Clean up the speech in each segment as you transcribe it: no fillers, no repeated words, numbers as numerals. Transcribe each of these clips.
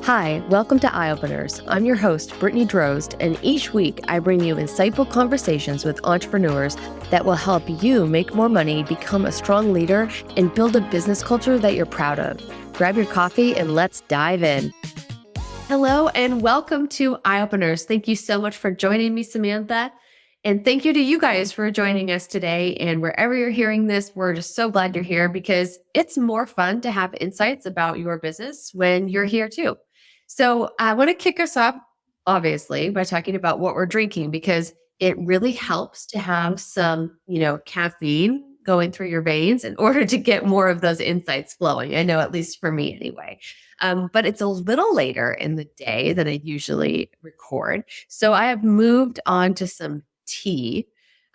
Hi, welcome to Eye Openers. I'm your host, Brittany Drozd, and each week I bring you insightful conversations with entrepreneurs that will help you make more money, become a strong leader, and build a business culture that you're proud of. Grab your coffee and let's dive in. Hello and welcome to Eye Openers. Thank you so much for joining me, Samantha. And thank you to you guys for joining us today. And wherever you're hearing this, we're just so glad you're here because it's more fun to have insights about your business when you're here too. So I want to kick us off, obviously, by talking about what we're drinking because it really helps to have some, caffeine going through your veins in order to get more of those insights flowing. I know, at least for me anyway. But it's a little later in the day than I usually record. So I have moved on to some tea.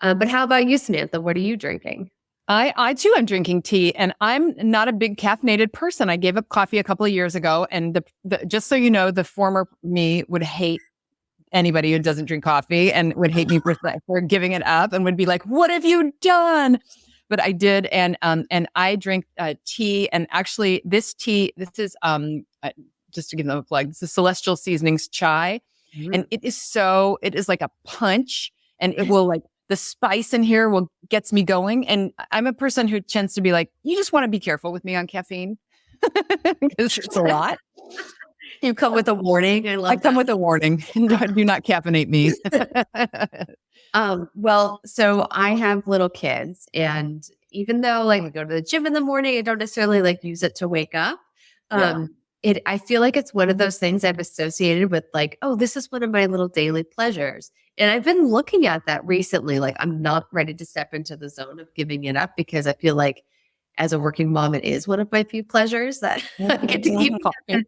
But how about you, Samantha? What are you drinking? I too am drinking tea, and I'm not a big caffeinated person. I gave up coffee a couple of years ago, and just so you know, the former me would hate anybody who doesn't drink coffee and would hate me for giving it up and would be like, "What have you done?" But I did, and I drink tea, and actually, this is just to give them a plug. This is Celestial Seasonings chai, and it is like a punch, and it will the spice in here gets me going. And I'm a person who tends to be like, you just want to be careful with me on caffeine because it's a lot. You come with a warning. I come with a warning. Do not caffeinate me. Well, so I have little kids, and even though I go to the gym in the morning, I don't necessarily use it to wake up. I feel like it's one of those things I've associated with this is one of my little daily pleasures. And I've been looking at that recently. I'm not ready to step into the zone of giving it up because I feel like as a working mom, it is one of my few pleasures that I get to keep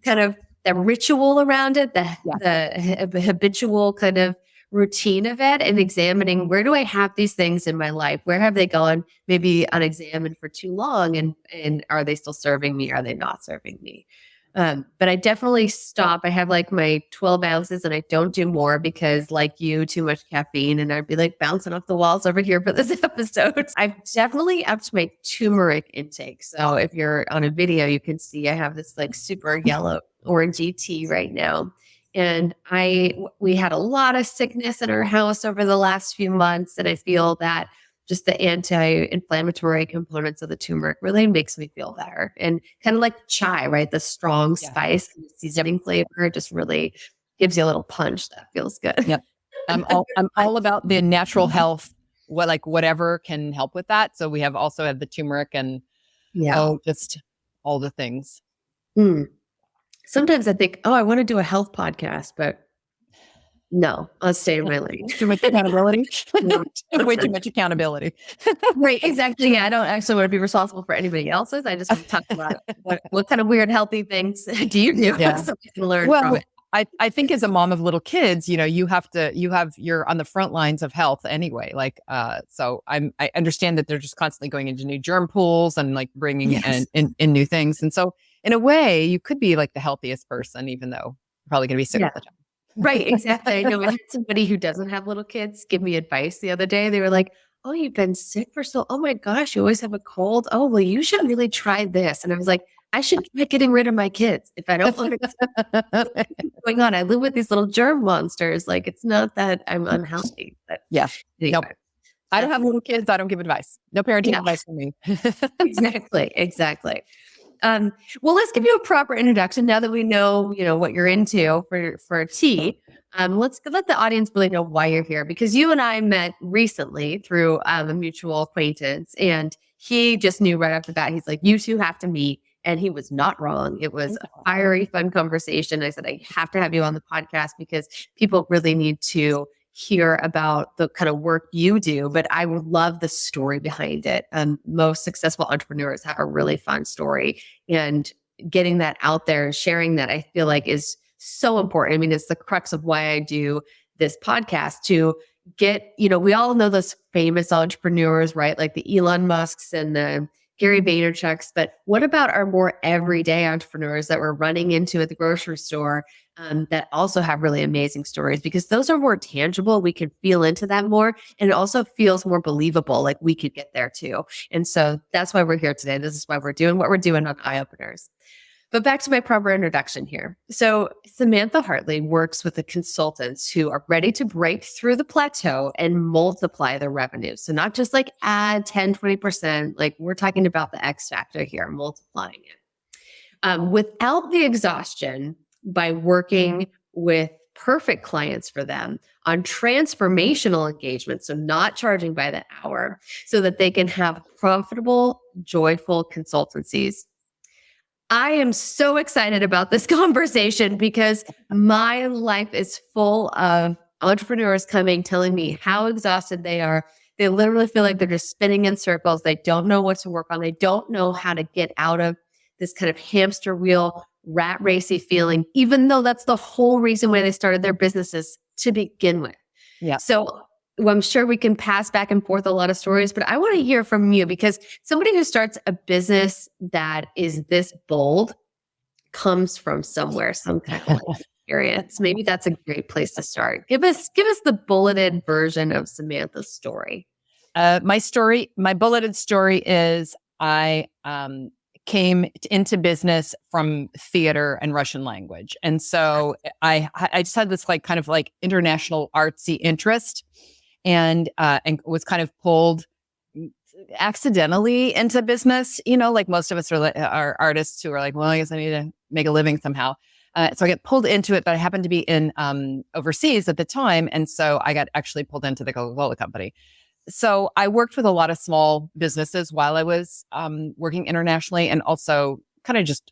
kind of the ritual around it, the habitual kind of routine of it, and examining where do I have these things in my life? Where have they gone maybe unexamined for too long? And are they still serving me? Are they not serving me? But I definitely stop. I have my 12 ounces and I don't do more because like you, too much caffeine and I'd be bouncing off the walls over here for this episode. I've definitely upped my turmeric intake. So if you're on a video, you can see I have this super yellow orangey tea right now. And we had a lot of sickness in our house over the last few months. And I feel that just the anti-inflammatory components of the turmeric really makes me feel better. And kind of like chai, right? The strong spice, seasoning flavor just really gives you a little punch that feels good. Yep. I'm all about the natural health, whatever can help with that. So we also have the turmeric and just all the things. Sometimes I think, I want to do a health podcast, but no, I'll stay in my lane. Too much accountability. Way too much accountability. Right, exactly. Yeah, I don't actually want to be responsible for anybody else's. I just want to talk about what kind of weird healthy things do you do? Yeah. So we can learn from it. I think as a mom of little kids, you're on the front lines of health anyway. So I understand that they're just constantly going into new germ pools and bringing in new things. And so in a way, you could be the healthiest person, even though you're probably going to be sick all the time. Right, exactly. I know I had somebody who doesn't have little kids give me advice the other day. They were like, "Oh, you've been sick for oh my gosh, you always have a cold. Oh, well, you should really try this." And I was like, I should try getting rid of my kids if I don't want what's going on. I live with these little germ monsters. It's not that I'm unhealthy. But anyway. Nope. I don't have little kids. I don't give advice. No parenting advice from me. Exactly. Well, let's give you a proper introduction now that we know, what you're into for tea. Let's let the audience really know why you're here, because you and I met recently through a mutual acquaintance, and he just knew right off the bat. He's like, "You two have to meet," and he was not wrong. It was a fiery, fun conversation. I said, "I have to have you on the podcast because people really need to hear about the kind of work you do, but I would love the story behind it." Most successful entrepreneurs have a really fun story, and getting that out there and sharing that, I feel is so important. I mean, it's the crux of why I do this podcast, to get, we all know those famous entrepreneurs, right? Like the Elon Musks and the Gary Vaynerchuk's, but what about our more everyday entrepreneurs that we're running into at the grocery store that also have really amazing stories? Because those are more tangible. We can feel into that more, and it also feels more believable, like we could get there too. And so that's why we're here today. This is why we're doing what we're doing on Eye Openers. But back to my proper introduction here. So Samantha Hartley works with the consultants who are ready to break through the plateau and multiply their revenue. So not just like add 10, 20%, like we're talking about the X factor here, multiplying it. Without the exhaustion, by working with perfect clients for them on transformational engagement, so not charging by the hour, so that they can have profitable, joyful consultancies. I am so excited about this conversation because my life is full of entrepreneurs coming, telling me how exhausted they are. They literally feel like they're just spinning in circles. They don't know what to work on. They don't know how to get out of this kind of hamster wheel, rat racy feeling, even though that's the whole reason why they started their businesses to begin with. Yeah. So I'm sure we can pass back and forth a lot of stories, but I want to hear from you because somebody who starts a business that is this bold comes from somewhere, some kind of experience. Maybe that's a great place to start. Give us the bulleted version of Samantha's story. My bulleted story is I came into business from theater and Russian language. And so I just had this like kind of like international artsy interest and was kind of pulled accidentally into business, like most of us are artists who are like, well, I guess I need to make a living somehow. So I get pulled into it, but I happened to be in overseas at the time. And so I got actually pulled into the Coca-Cola company. So I worked with a lot of small businesses while I was working internationally and also kind of just,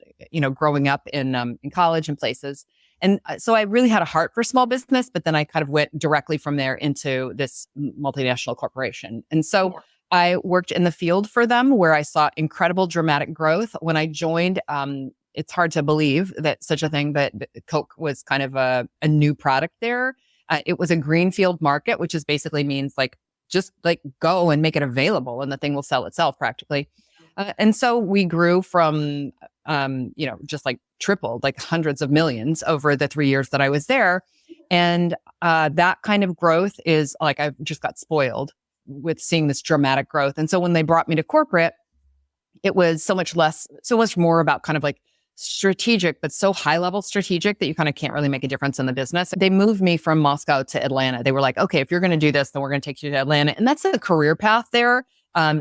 growing up in college and places. And so I really had a heart for small business, but then I kind of went directly from there into this multinational corporation. And so I worked in the field for them where I saw incredible dramatic growth. When I joined, it's hard to believe that such a thing, but Coke was kind of a new product there. It was a greenfield market, which is basically means like, just like go and make it available and the thing will sell itself practically. And so we grew from, just like tripled, like hundreds of millions over the 3 years that I was there. And that kind of growth is like, I've just got spoiled with seeing this dramatic growth. And so when they brought me to corporate, it was so much more about kind of like strategic, but so high level strategic that you kind of can't really make a difference in the business. They moved me from Moscow to Atlanta. They were like, okay, if you're going to do this, then we're going to take you to Atlanta. And that's a career path there.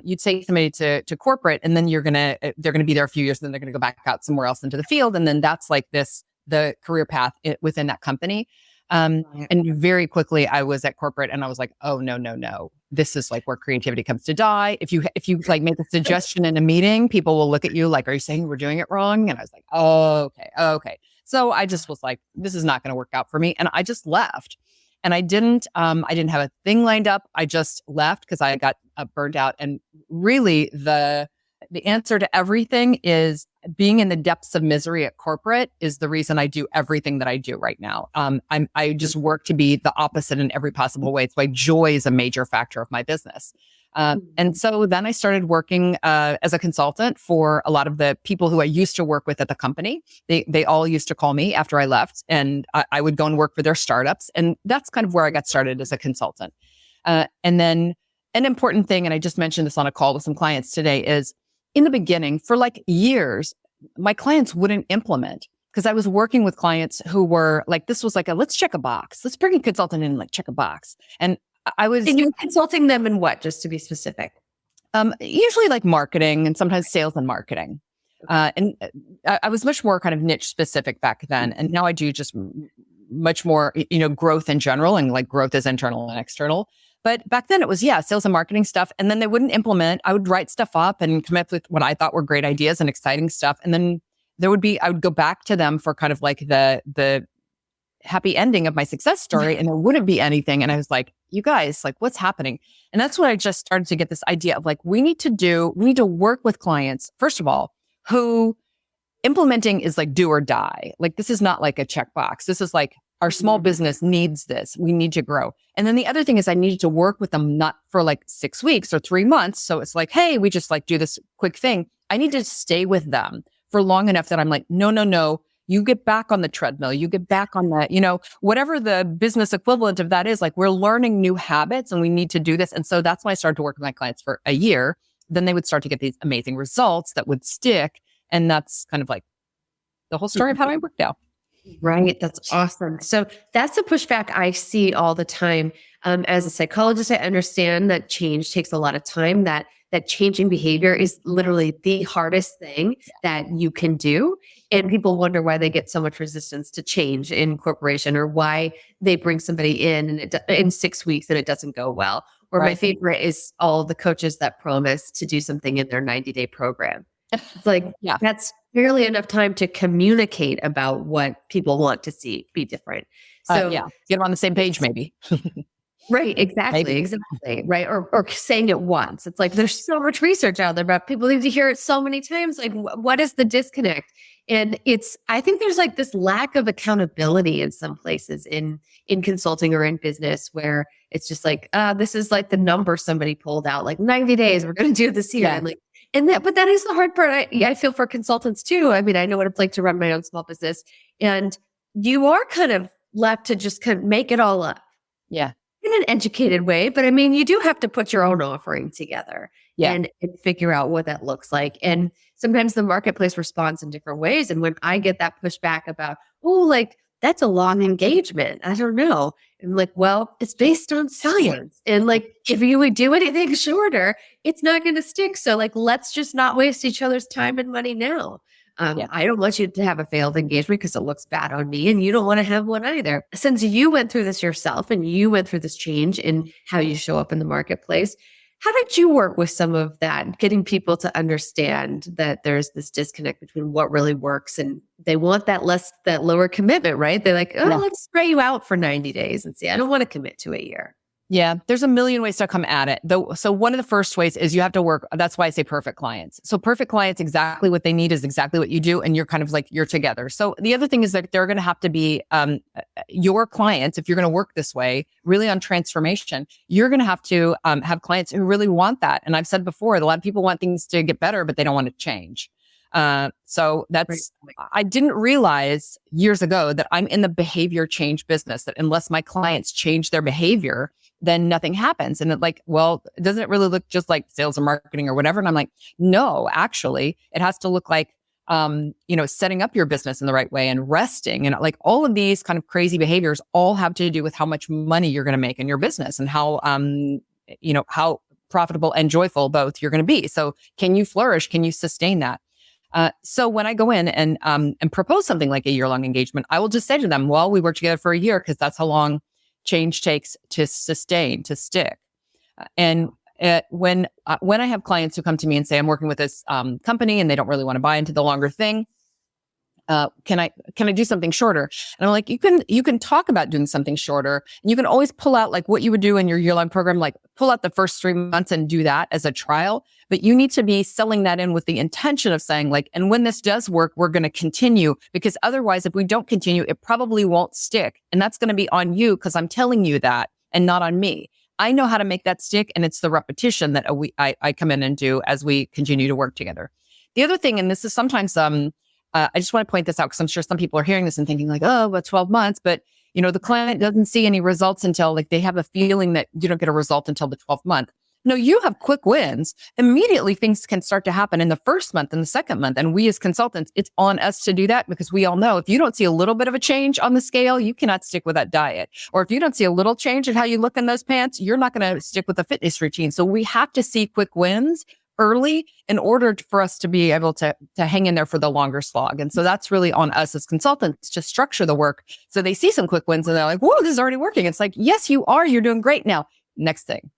You'd take somebody to corporate and then they're going to be there a few years, and then they're going to go back out somewhere else into the field. And then that's like the career path within that company. And very quickly I was at corporate and I was like, oh, no. This is like where creativity comes to die. If you like make a suggestion in a meeting, people will look at you like, are you saying we're doing it wrong? And I was like, oh, okay. So I just was like, this is not going to work out for me. And I just left. And I didn't have a thing lined up. I just left because I got burned out. And really the answer to everything is being in the depths of misery at corporate is the reason I do everything that I do right now. I just work to be the opposite in every possible way. It's why joy is a major factor of my business. And so then I started working as a consultant for a lot of the people who I used to work with at the company. They all used to call me after I left, and I would go and work for their startups. And that's kind of where I got started as a consultant. And then an important thing, and I just mentioned this on a call with some clients today, is in the beginning, for like years, my clients wouldn't implement because I was working with clients who were like, this was like let's check a box. Let's bring a consultant in and like check a box. And I was— And you're consulting them in what, just to be specific? Usually like marketing and sometimes sales and marketing. And I was much more kind of niche specific back then. And now I do just much more, growth in general, and like growth is internal and external. But back then it was, sales and marketing stuff. And then they wouldn't implement. I would write stuff up and come up with what I thought were great ideas and exciting stuff. And then I would go back to them for kind of like the happy ending of my success story. And there wouldn't be anything. And I was like, you guys, like, what's happening? And that's when I just started to get this idea of like, we need to work with clients, first of all, who implementing is like do or die. Like, this is not like a checkbox. This is like, our small business needs this. We need to grow. And then the other thing is I needed to work with them not for like 6 weeks or 3 months. So it's like, hey, we just like do this quick thing. I need to stay with them for long enough that I'm like, no. You get back on the treadmill. You get back on that, whatever the business equivalent of that is. Like, we're learning new habits and we need to do this. And so that's when I started to work with my clients for a year. Then they would start to get these amazing results that would stick. And that's kind of like the whole story of how I work now. Right. That's awesome. So that's the pushback I see all the time. As a psychologist, I understand that change takes a lot of time, that changing behavior is literally the hardest thing that you can do. And people wonder why they get so much resistance to change in corporation, or why they bring somebody in and in 6 weeks and it doesn't go well. Or my favorite is all the coaches that promise to do something in their 90-day program. It's like, that's barely enough time to communicate about what people want to see be different. So get them on the same page, maybe. Right. Exactly. Right. Or saying it once. It's like, there's so much research out there, but people need to hear it so many times. Like, what is the disconnect? And I think there's like this lack of accountability in some places in consulting or in business, where it's just like, this is like the number somebody pulled out, like 90 days, we're going to do this here. But that is the hard part. I feel for consultants too. I mean, I know what it's like to run my own small business, and you are kind of left to just kind of make it all up. Yeah. In an educated way, but I mean, you do have to put your own offering together and figure out what that looks like. And sometimes the marketplace responds in different ways. And when I get that pushback about, like, that's a long engagement, I don't know. I'm like, well, it's based on science. And like, if you would do anything shorter, it's not going to stick. So like, let's just not waste each other's time and money now. I don't want you to have a failed engagement because it looks bad on me, and you don't want to have one either. Since you went through this yourself and you went through this change in how you show up in the marketplace, how did you work with some of that, getting people to understand that there's this disconnect between what really works, and they want that lower commitment, right? They're like, let's spray you out for 90 days and see, I don't want to commit to a year. Yeah, there's a million ways to come at it. Though, so one of the first ways is you have to work. That's why I say perfect clients. So perfect clients, exactly what they need is exactly what you do, and you're kind of like, you're together. So the other thing is that they're going to have to be your clients. If you're going to work this way, really on transformation, you're going to have have clients who really want that. And I've said before, a lot of people want things to get better, but they don't want to change. So that's, I didn't realize years ago that I'm in the behavior change business, that unless my clients change their behavior, then nothing happens. And doesn't it really look just like sales or marketing or whatever? And I'm like, no, actually it has to look like, setting up your business in the right way and resting. And like all of these kind of crazy behaviors all have to do with how much money you're going to make in your business, and how profitable and joyful both you're going to be. So can you flourish? Can you sustain that? So when I go in and propose something like a year-long engagement, I will just say to them, well, we work together for a year because that's how long change takes to sustain, to stick. And when I have clients who come to me and say, I'm working with this company and they don't really want to buy into the longer thing, can I do something shorter? And I'm like, you can talk about doing something shorter, and you can always pull out like what you would do in your year-long program, like pull out the first 3 months and do that as a trial. But you need to be selling that in with the intention of saying like, and when this does work, we're going to continue, because otherwise, if we don't continue, it probably won't stick. And that's going to be on you, because I'm telling you that, and not on me. I know how to make that stick. And it's the repetition that I come in and do as we continue to work together. The other thing, and this is sometimes, I just want to point this out because I'm sure some people are hearing this and thinking like, oh, but 12 months. But, the client doesn't see any results until like they have a feeling that you don't get a result until the 12th month. No, you have quick wins. Immediately things can start to happen in the first month and the second month. And we as consultants, it's on us to do that, because we all know if you don't see a little bit of a change on the scale, you cannot stick with that diet. Or if you don't see a little change in how you look in those pants, you're not going to stick with a fitness routine. So we have to see quick wins early in order for us to be able to hang in there for the longer slog. And so that's really on us as consultants to structure the work so they see some quick wins and they're like, whoa, this is already working. It's like, yes, you are. You're doing great now. Next thing.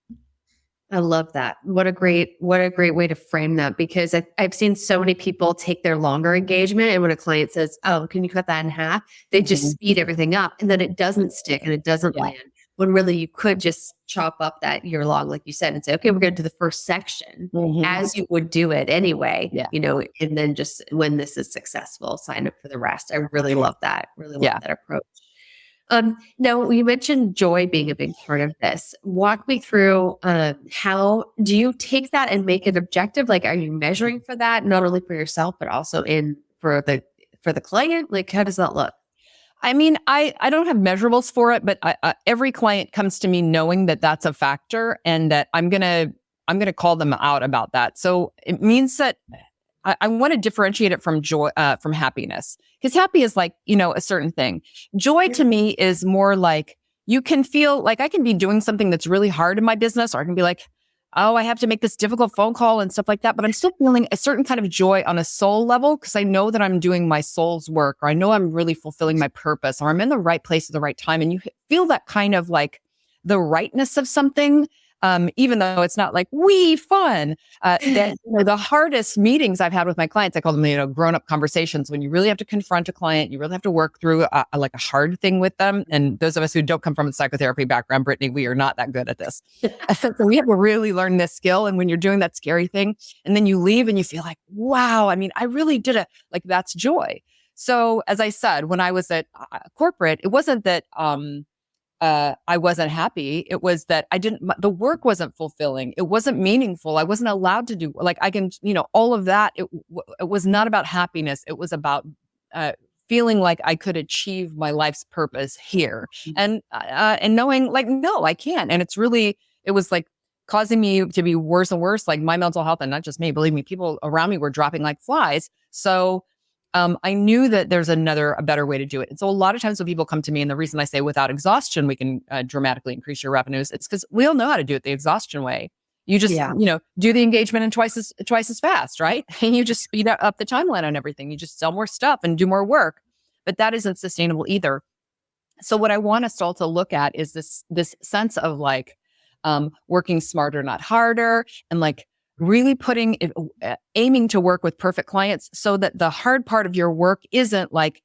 I love that. What a great way to frame that, because I've seen so many people take their longer engagement, and when a client says, oh, can you cut that in half? They just speed everything up, and then it doesn't stick and it doesn't land. When really you could just chop up that year long, like you said, and say, okay, we're going to do the first section as you would do it anyway, and then just when this is successful, sign up for the rest. I really love that. Really love that approach. Now, you mentioned joy being a big part of this. Walk me through how do you take that and make it objective? Like, are you measuring for that, not only for yourself, but also for the client? Like, how does that look? I mean, I don't have measurables for it, but every client comes to me knowing that that's a factor, and that I'm gonna call them out about that. So it means that I want to differentiate it from joy, from happiness, because happy is like, a certain thing. Joy to me is more like, you can feel like I can be doing something that's really hard in my business, or I can be like, oh, I have to make this difficult phone call and stuff like that. But I'm still feeling a certain kind of joy on a soul level, because I know that I'm doing my soul's work, or I know I'm really fulfilling my purpose, or I'm in the right place at the right time. And you feel that kind of like the rightness of something. Even though it's not like fun, that the hardest meetings I've had with my clients, I call them, grown-up conversations, when you really have to confront a client, you really have to work through like a hard thing with them. And those of us who don't come from a psychotherapy background, Brittany, we are not that good at this. So we have to really learn this skill. And when you're doing that scary thing, and then you leave and you feel like, wow, I mean, I really did it. Like, that's joy. So as I said, when I was at corporate, it wasn't that, I wasn't happy. It was that the work wasn't fulfilling. It wasn't meaningful. I wasn't allowed to do, like, I can, all of that. It was not about happiness. It was about, feeling like I could achieve my life's purpose here, and knowing like, no, I can't. And it was like causing me to be worse and worse. Like, my mental health, and not just me, believe me, people around me were dropping like flies. So I knew that there's a better way to do it. And so a lot of times when people come to me, and the reason I say without exhaustion, we can dramatically increase your revenues, it's because we all know how to do it the exhaustion way. You just, do the engagement in twice as fast, right? And you just speed up the timeline on everything. You just sell more stuff and do more work, but that isn't sustainable either. So what I want us all to look at is this sense of like, working smarter, not harder, and like, really aiming to work with perfect clients, so that the hard part of your work isn't like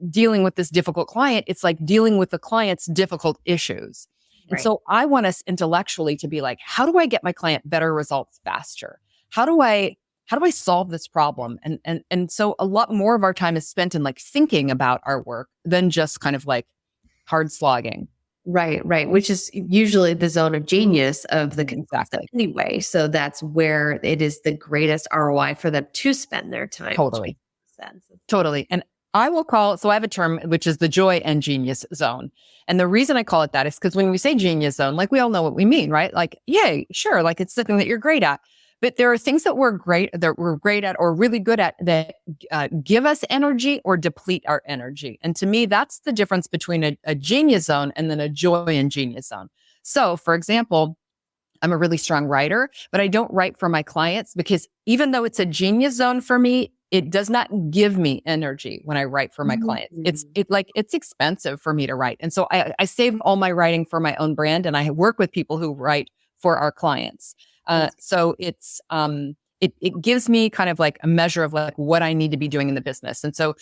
dealing with this difficult client. It's like dealing with the client's difficult issues. Right. And so I want us intellectually to be like, how do I get my client better results faster? How do I solve this problem? And so a lot more of our time is spent in like thinking about our work than just kind of like hard slogging. Right. Which is usually the zone of genius of the consultant anyway. So that's where it is the greatest ROI for them to spend their time. Totally. Totally. And I have a term, which is the joy and genius zone. And the reason I call it that is because when we say genius zone, like, we all know what we mean, right? Like, yay, sure. Like, it's the thing that you're great at. But there are things that we're great at or really good at that give us energy or deplete our energy. And to me, that's the difference between a genius zone and then a joy and genius zone. So, for example, I'm a really strong writer, but I don't write for my clients, because even though it's a genius zone for me, it does not give me energy when I write for my clients. It's expensive for me to write. And so I save all my writing for my own brand, and I work with people who write for our clients. So it's, it gives me kind of like a measure of like what I need to be doing in the business. And so,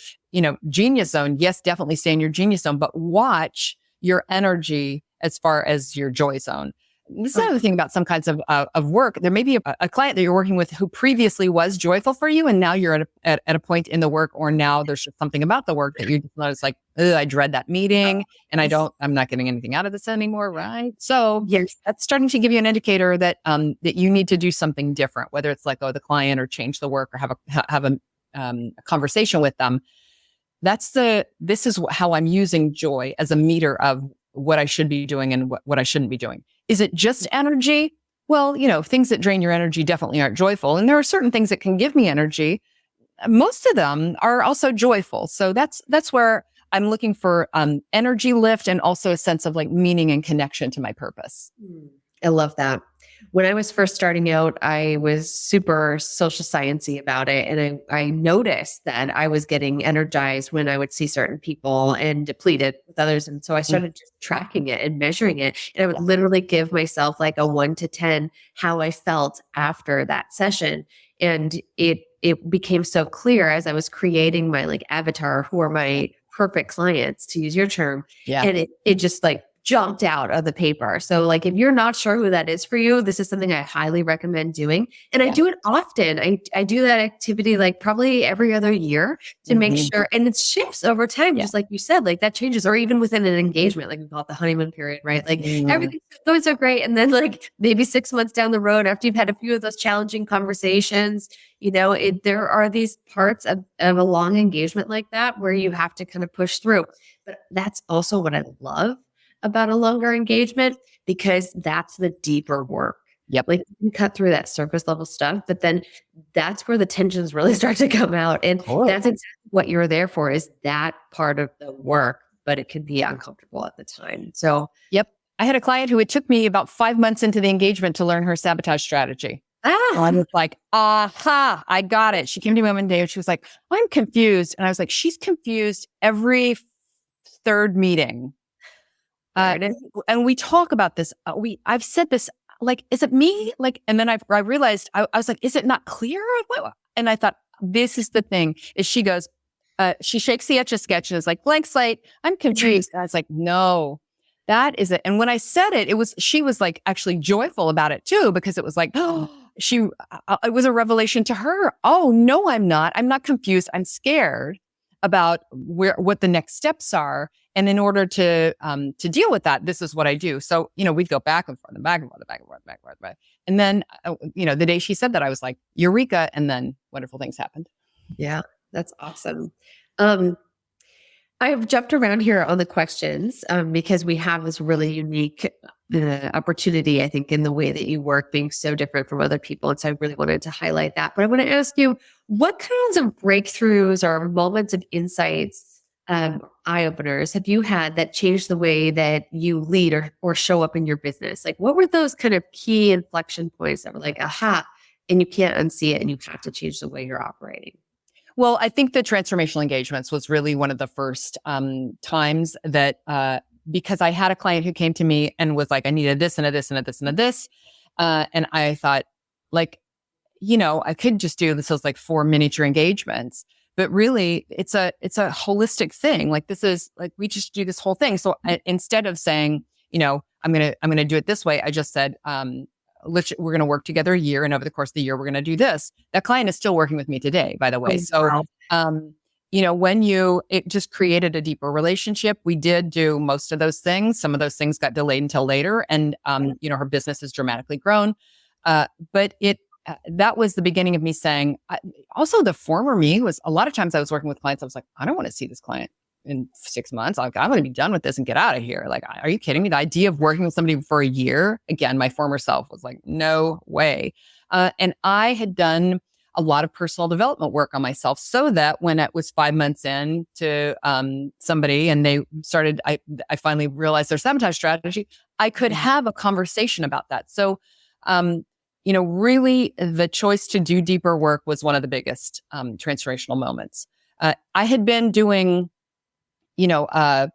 genius zone, yes, definitely stay in your genius zone, but watch your energy as far as your joy zone. This is another thing about some kinds of work. There may be a client that you're working with who previously was joyful for you, and now you're at a point in the work, or now there's just something about the work that you just notice, like, I dread that meeting, and I'm not getting anything out of this anymore, right? So that's starting to give you an indicator that that you need to do something different, whether it's like, the client, or change the work, or have a conversation with them. This is how I'm using joy as a meter of what I should be doing and what I shouldn't be doing. Is it just energy? Well, things that drain your energy definitely aren't joyful. And there are certain things that can give me energy. Most of them are also joyful. So that's where I'm looking for energy lift, and also a sense of like meaning and connection to my purpose. I love that. When I was first starting out, I was super social sciencey about it. And I noticed that I was getting energized when I would see certain people and depleted with others. And so I started just tracking it and measuring it. And I would literally give myself like a 1 to 10, how I felt after that session. And it became so clear as I was creating my like avatar, who are my perfect clients, to use your term. Yeah. And it just like jumped out of the paper. So like, if you're not sure who that is for you, this is something I highly recommend doing. And I do it often. I do that activity like probably every other year to make sure, and it shifts over time, just like you said, like that changes, or even within an engagement, like we call it the honeymoon period, right? Like everything's going so great. And then like maybe 6 months down the road, after you've had a few of those challenging conversations, there are these parts of a long engagement like that where you have to kind of push through. But that's also what I love about a longer engagement, because that's the deeper work. Yep. Like you can cut through that surface level stuff, but then that's where the tensions really start to come out. And that's exactly what you're there for, is that part of the work, but it can be uncomfortable at the time. So, Yep. I had a client who it took me about 5 months into the engagement to learn her sabotage strategy. I was like, aha, I got it. She came to me one day and she was like, I'm confused. And I was like, she's confused every third meeting. And we talk about this. I've said this, like, is it me? Like, and then I realized, I was like, is it not clear? And I thought, this is the thing, is she goes, she shakes the Etch-a-Sketch and is like, blank slate, I'm confused. And I was like, no, that is it. And when I said it, she was like actually joyful about it too, because it was like, oh, it was a revelation to her. Oh, no, I'm not. I'm not confused. I'm scared about what the next steps are. And in order to deal with that, this is what I do. So, we'd go back and forth and back and forth and back and forth, back and forth, back. And then, the day she said that, I was like, eureka. And then wonderful things happened. Yeah, that's awesome. I've jumped around here on the questions because we have this really unique opportunity, I think, in the way that you work, being so different from other people. And so I really wanted to highlight that. But I want to ask you, what kinds of breakthroughs or moments of insights, eye openers have you had that changed the way that you lead or show up in your business? Like, what were those kind of key inflection points that were like, aha, and you can't unsee it and you have to change the way you're operating? Well, I think the transformational engagements was really one of the first times that, because I had a client who came to me and was like, I needed this and a this and a this and a this. And I thought, like, I could just do this as like 4 miniature engagements, but really it's a holistic thing. Like, this is like, we just do this whole thing. So instead of saying, I'm going to do it this way, I just said, we're going to work together a year, and over the course of the year, we're going to do this. That client is still working with me today, by the way. Oh, So, it just created a deeper relationship. We did do most of those things. Some of those things got delayed until later, and her business has dramatically grown. But that was the beginning of me saying. Also, the former me was, a lot of times I was working with clients, I was like, I don't want to see this client in 6 months. I'm going to be done with this and get out of here. Like, are you kidding me? The idea of working with somebody for a year, again, my former self was like, no way. And I had done a lot of personal development work on myself, so that when it was 5 months in to somebody and they started, I finally realized their sabotage strategy, I could have a conversation about that. So, really the choice to do deeper work was one of the biggest transformational moments. I had been doing, I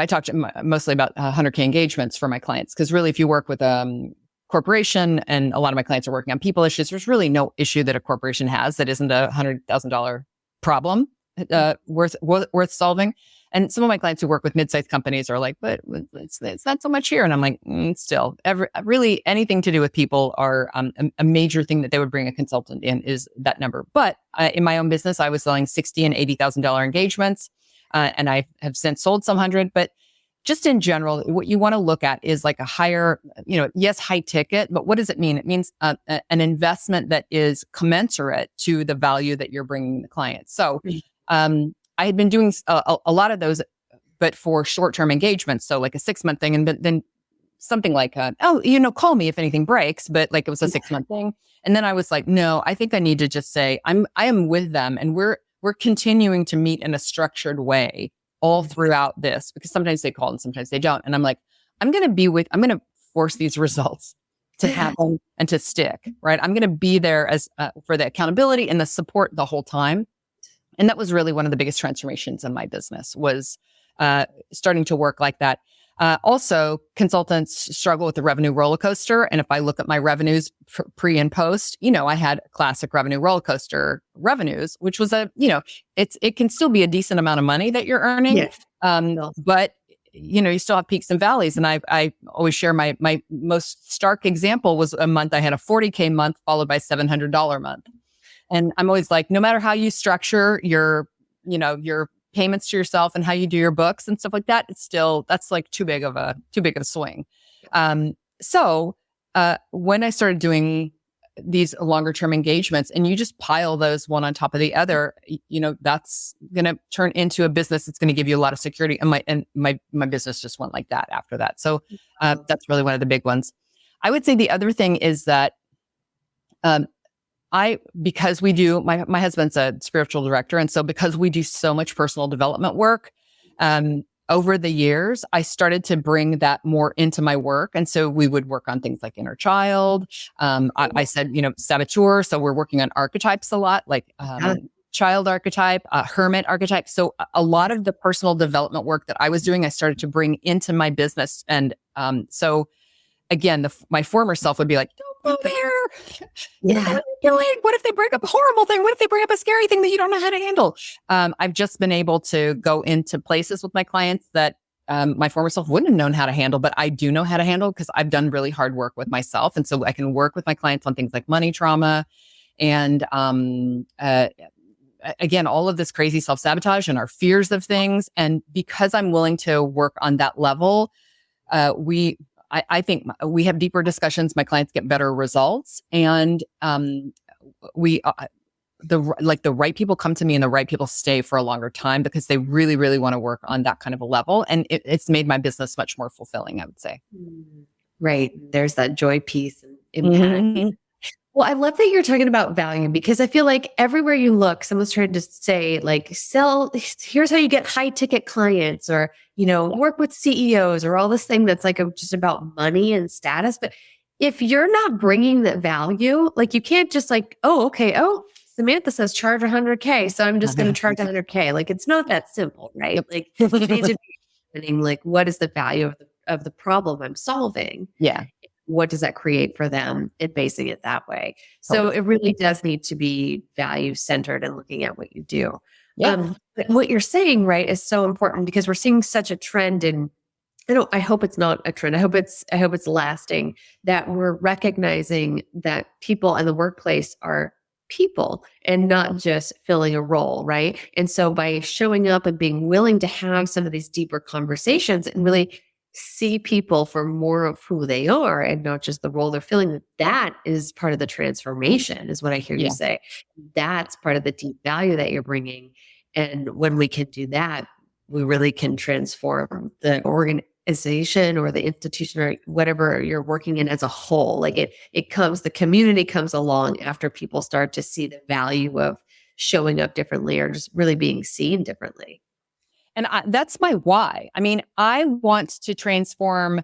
talked mostly about 100K engagements for my clients, because really, if you work with a corporation, and a lot of my clients are working on people issues, there's really no issue that a corporation has that isn't a $100,000 problem worth solving. And some of my clients who work with mid-sized companies are like, but it's not so much here. And I'm like, still, really anything to do with people are a major thing that they would bring a consultant in, is that number. But in my own business, I was selling $60,000 and $80,000 engagements. And I have since sold some 100, but just in general, what you want to look at is like a higher, yes, high ticket, but what does it mean? It means an investment that is commensurate to the value that you're bringing the client. So I had been doing a lot of those, but for short-term engagements. So like a 6-month thing, and then something like, call me if anything breaks, but like it was a 6-month thing. And then I was like, no, I think I need to just say, I am with them, and we're continuing to meet in a structured way all throughout this, because sometimes they call and sometimes they don't. And I'm like, I'm going to force these results to happen and to stick, right? I'm going to be there as for the accountability and the support the whole time. And that was really one of the biggest transformations in my business, was starting to work like that. Also, consultants struggle with the revenue roller coaster. And if I look at my revenues pre and post, I had classic revenue roller coaster revenues, which was it can still be a decent amount of money that you're earning. yes. But you still have peaks and valleys. And I always share my most stark example was a month I had a $40K month followed by $700 month. And I'm always like, no matter how you structure your payments to yourself and how you do your books and stuff like that, that's like too big of a swing. So when I started doing these longer term engagements, and you just pile those one on top of the other, that's going to turn into a business that's going to give you a lot of security. And my business just went like that after that. So that's really one of the big ones. I would say the other thing is that because we do, my husband's a spiritual director. And so because we do so much personal development work, over the years, I started to bring that more into my work. And so we would work on things like inner child. I said, saboteur. So we're working on archetypes a lot, like child archetype, hermit archetype. So a lot of the personal development work that I was doing, I started to bring into my business. And so again, my former self would be like, don't go there. Yeah. What if they bring up a horrible thing? What if they bring up a scary thing that you don't know how to handle? I've just been able to go into places with my clients that my former self wouldn't have known how to handle, but I do know how to handle because I've done really hard work with myself. And so I can work with my clients on things like money trauma and again, all of this crazy self-sabotage and our fears of things. And because I'm willing to work on that level, I think we have deeper discussions. My clients get better results, and the right people come to me, and the right people stay for a longer time because they really, really want to work on that kind of a level, and it's made my business much more fulfilling, I would say. Right. There's that joy piece and impact. Mm-hmm. Well, I love that you're talking about value because I feel like everywhere you look, someone's trying to say like, here's how you get high ticket clients or, work with CEOs or all this thing that's like just about money and status. But if you're not bringing that value, like you can't just like, Samantha says charge 100K. So I'm just going to charge 100K. Like, it's not that simple, right? Like you need to be explaining like, what is the value of the problem I'm solving? Yeah. What does that create for them and basing it that way? So it really does need to be value centered and looking at what you do. Yeah. But what you're saying, right, is so important because we're seeing such a trend in, I hope it's not a trend. I hope it's lasting, that we're recognizing that people in the workplace are people and not just filling a role, right? And so by showing up and being willing to have some of these deeper conversations and really see people for more of who they are and not just the role they're filling, that is part of the transformation, is what I hear you say. That's part of the deep value that you're bringing. And when we can do that, we really can transform the organization or the institution or whatever you're working in as a whole. Like the community comes along after people start to see the value of showing up differently or just really being seen differently. And that's my why. I mean, I want to transform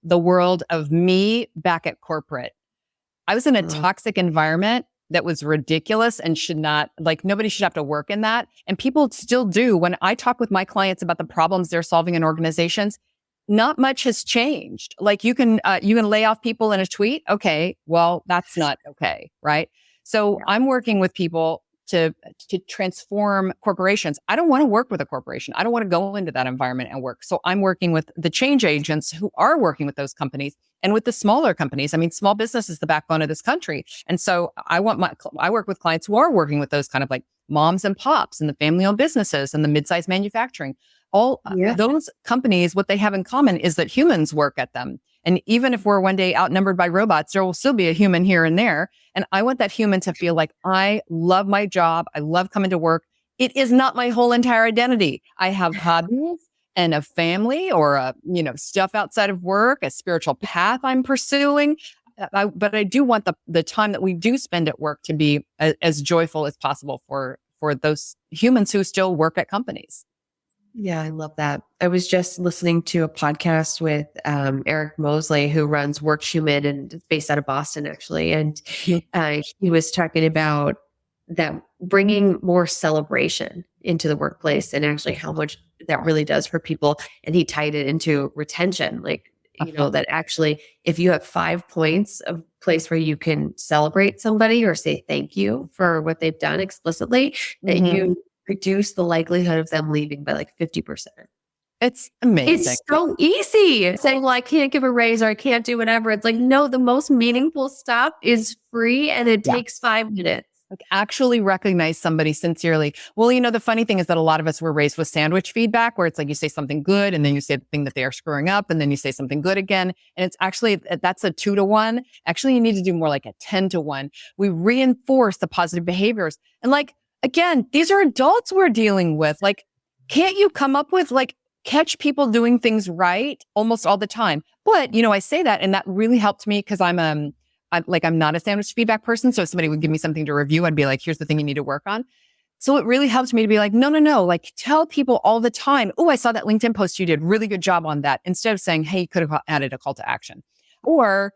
the world of me back at corporate. I was in a toxic environment that was ridiculous and nobody should have to work in that. And people still do. When I talk with my clients about the problems they're solving in organizations, not much has changed. Like you can lay off people in a tweet. Okay, well, that's not okay, right? So I'm working with people to transform corporations. I don't want to work with a corporation. I don't want to go into that environment and work. So I'm working with the change agents who are working with those companies and with the smaller companies. I mean, small business is the backbone of this country. And so I work with clients who are working with those kind of like moms and pops and the family-owned businesses and the mid-sized manufacturing. Those companies, what they have in common is that humans work at them. And even if we're one day outnumbered by robots, there will still be a human here and there. And I want that human to feel like I love my job. I love coming to work. It is not my whole entire identity. I have hobbies and a family or stuff outside of work, a spiritual path I'm pursuing. But I do want the time that we do spend at work to be as joyful as possible for those humans who still work at companies. Yeah, I love that. I was just listening to a podcast with Eric Mosley, who runs Work Human and is based out of Boston, actually. And he was talking about that bringing more celebration into the workplace and actually how much that really does for people. And he tied it into retention. Like, that actually, if you have 5 points of place where you can celebrate somebody or say thank you for what they've done explicitly, that you reduce the likelihood of them leaving by like 50%. It's amazing. It's so easy saying, well, I can't give a raise or I can't do whatever. It's like, no, the most meaningful stuff is free and it takes 5 minutes. Like actually recognize somebody sincerely. Well, the funny thing is that a lot of us were raised with sandwich feedback where it's like you say something good and then you say the thing that they are screwing up and then you say something good again. And it's actually, that's a 2-to-1. Actually, you need to do more like a 10-to-1. We reinforce the positive behaviors. And again, these are adults we're dealing with. Can't you come up with catch people doing things right almost all the time. But, I say that, and that really helped me because I'm not a sandwich feedback person. So if somebody would give me something to review, I'd be like, here's the thing you need to work on. So it really helps me to be like, no, like tell people all the time, oh, I saw that LinkedIn post you did, really good job on that. Instead of saying, hey, you could have added a call to action. Or,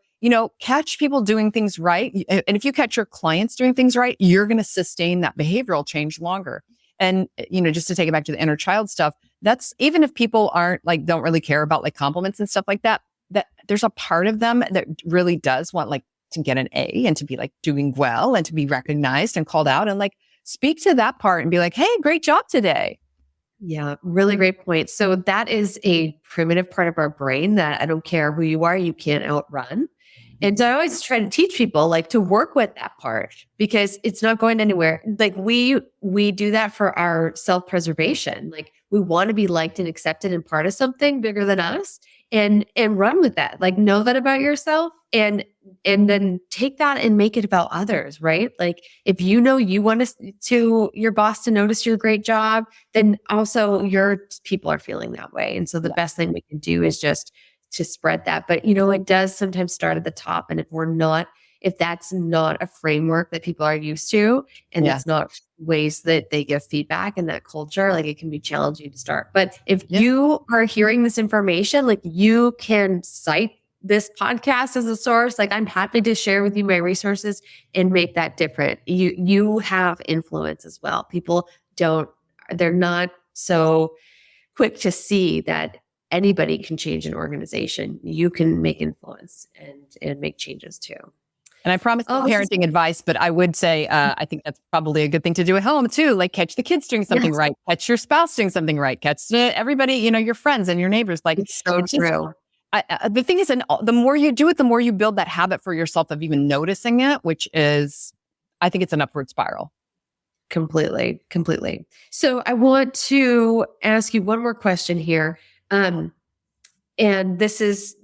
catch people doing things right. And if you catch your clients doing things right, you're going to sustain that behavioral change longer. And, just to take it back to the inner child stuff, that's even if people aren't like, don't really care about like compliments and stuff like that, that there's a part of them that really does want like to get an A and to be like doing well and to be recognized and called out and like speak to that part and be like, hey, great job today. Yeah, really great point. So that is a primitive part of our brain that I don't care who you are, you can't outrun. And I always try to teach people like to work with that part because it's not going anywhere. Like we do that for our self-preservation. Like we want to be liked and accepted and part of something bigger than us and run with that. Like know that about yourself and then take that and make it about others, right? Like if you want to your boss to notice your great job, then also your people are feeling that way. And so the best thing we can do is just to spread that. But, it does sometimes start at the top. And if that's not a framework that people are used to, and that's not ways that they give feedback in that culture, like it can be challenging to start. But if you are hearing this information, like you can cite this podcast as a source, like I'm happy to share with you my resources and make that different. You have influence as well. People they're not so quick to see that anybody can change an organization. You can make influence and make changes too. And I promise no parenting advice, but I would say I think that's probably a good thing to do at home too. Like catch the kids doing something right, catch your spouse doing something right, catch everybody, your friends and your neighbors. Like it's so true. The thing is, and the more you do it, the more you build that habit for yourself of even noticing it, which is, I think it's an upward spiral. Completely. So I want to ask you one more question here. And this is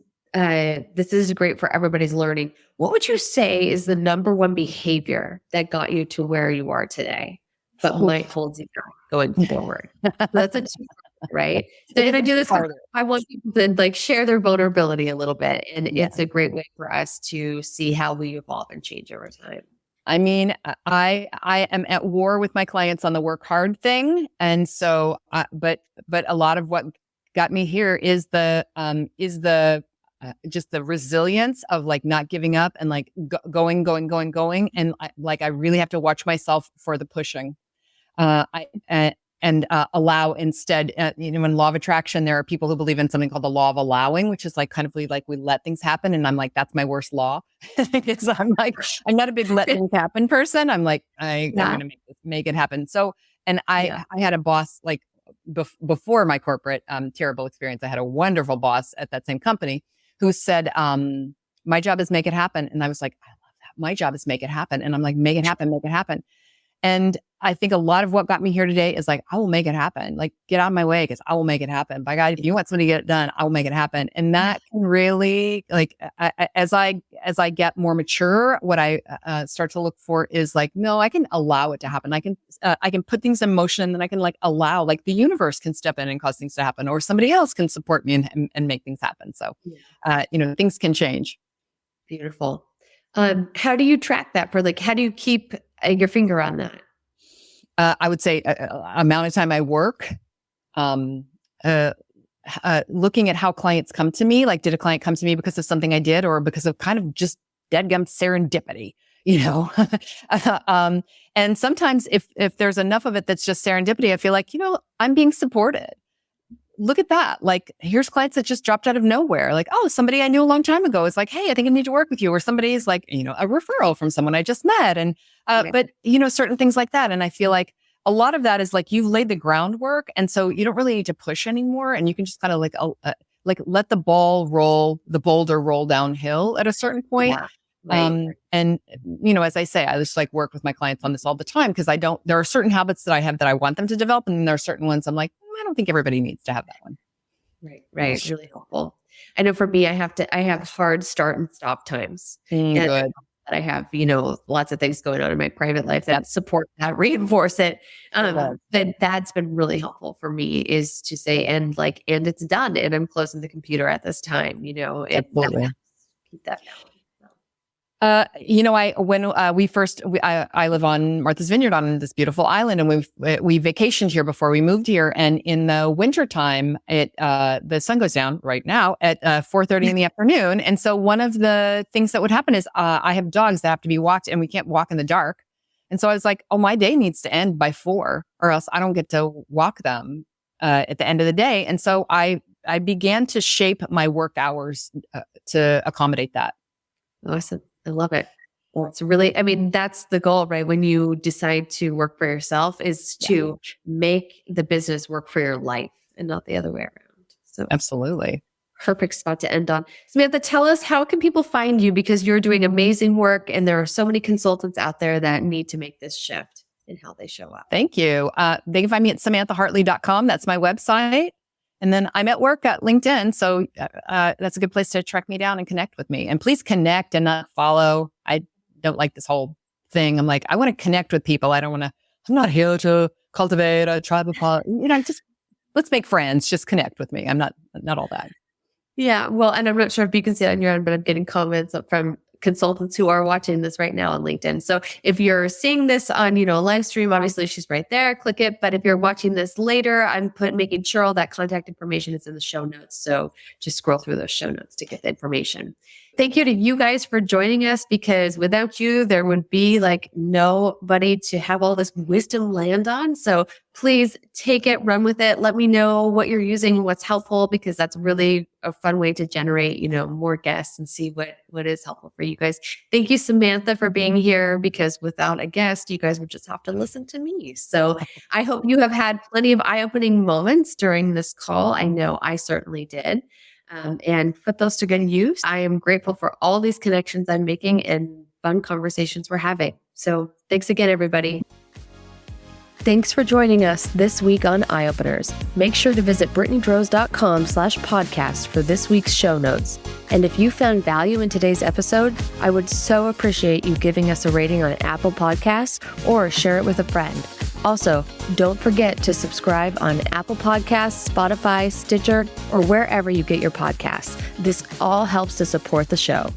great for everybody's learning. What would you say is the number one behavior that got you to where you are today, but might hold you back going forward? That's a right. So, and I do this. I want people to like share their vulnerability a little bit, and it's a great way for us to see how we evolve and change over time. I mean, I am at war with my clients on the work hard thing, and so, but a lot of what got me here is just the resilience of like not giving up and like going, and I really have to watch myself for the pushing. Allow instead. In law of attraction, there are people who believe in something called the law of allowing, which is like kind of like we let things happen, and I'm like that's my worst law. Because I'm not a big let things happen person. I'm like I'm going to make it happen. So, and I had a boss like before my corporate terrible experience. I had a wonderful boss at that same company who said, "My job is make it happen," and I was like, "I love that. My job is make it happen," and I'm like, "Make it happen, make it happen." And I think a lot of what got me here today is like, I will make it happen. Like, get out of my way because I will make it happen. By God, if you want somebody to get it done, I will make it happen. And that can really, like, as I get more mature, what I start to look for is like, no, I can allow it to happen. I can put things in motion, and then I can like allow, like the universe can step in and cause things to happen, or somebody else can support me and make things happen. So, things can change. Beautiful. How do you track that how do you keep your finger on that? I would say amount of time I work, looking at how clients come to me. Like, did a client come to me because of something I did or because of kind of just deadgum serendipity, and sometimes if there's enough of it that's just serendipity, I feel like, I'm being supported. Look at that. Like, here's clients that just dropped out of nowhere. Like, oh, somebody I knew a long time ago is like, hey, I think I need to work with you. Or somebody's like, a referral from someone I just met. And, but certain things like that. And I feel like a lot of that is like, you've laid the groundwork. And so you don't really need to push anymore. And you can just kind of like let the boulder roll downhill at a certain point. Yeah. Right. And as I say, I just like work with my clients on this all the time because there are certain habits that I have that I want them to develop. And then there are certain ones I'm like, I don't think everybody needs to have that one. Right. It's really helpful. I know for me, I have hard start and stop times. Good. that I have, lots of things going on in my private life that support that, reinforce it. But that's been really helpful for me is to say, and it's done. And I'm closing the computer at this time, Absolutely. Keep that balance. I live on Martha's Vineyard on this beautiful island, and we vacationed here before we moved here. And in the wintertime, the sun goes down right now at 4:30 in the afternoon. And so one of the things that would happen is I have dogs that have to be walked, and we can't walk in the dark. And so I was like, oh, my day needs to end by 4, or else I don't get to walk them at the end of the day. And so I began to shape my work hours to accommodate that. Awesome. I love it. Well, it's really, that's the goal, right? When you decide to work for yourself is to make the business work for your life and not the other way around. So absolutely. Perfect spot to end on. Samantha, tell us, how can people find you? Because you're doing amazing work and there are so many consultants out there that need to make this shift in how they show up. Thank you. They can find me at samanthahartley.com. That's my website. And then I'm at work at LinkedIn. So that's a good place to track me down and connect with me. And please connect and not follow. I don't like this whole thing. I'm like, I want to connect with people. I'm not here to cultivate a tribe of, just let's make friends. Just connect with me. I'm not all that. Yeah. Well, and I'm not sure if you can see it on your end, but I'm getting comments from consultants who are watching this right now on LinkedIn. So if you're seeing this on, a live stream, obviously she's right there, click it. But if you're watching this later, I'm making sure all that contact information is in the show notes. So just scroll through those show notes to get the information. Thank you to you guys for joining us, because without you, there would be nobody to have all this wisdom land on. So please take it, run with it. Let me know what you're using, what's helpful, because that's really a fun way to generate, more guests and see what is helpful for you guys. Thank you, Samantha, for being here, because without a guest, you guys would just have to listen to me. So I hope you have had plenty of eye-opening moments during this call. I know I certainly did. And put those to good use. I am grateful for all these connections I'm making and fun conversations we're having. So thanks again, everybody. Thanks for joining us this week on Eye Openers. Make sure to visit BrittanyDrose.com/podcast for this week's show notes. And if you found value in today's episode, I would so appreciate you giving us a rating on Apple Podcasts or share it with a friend. Also, don't forget to subscribe on Apple Podcasts, Spotify, Stitcher, or wherever you get your podcasts. This all helps to support the show.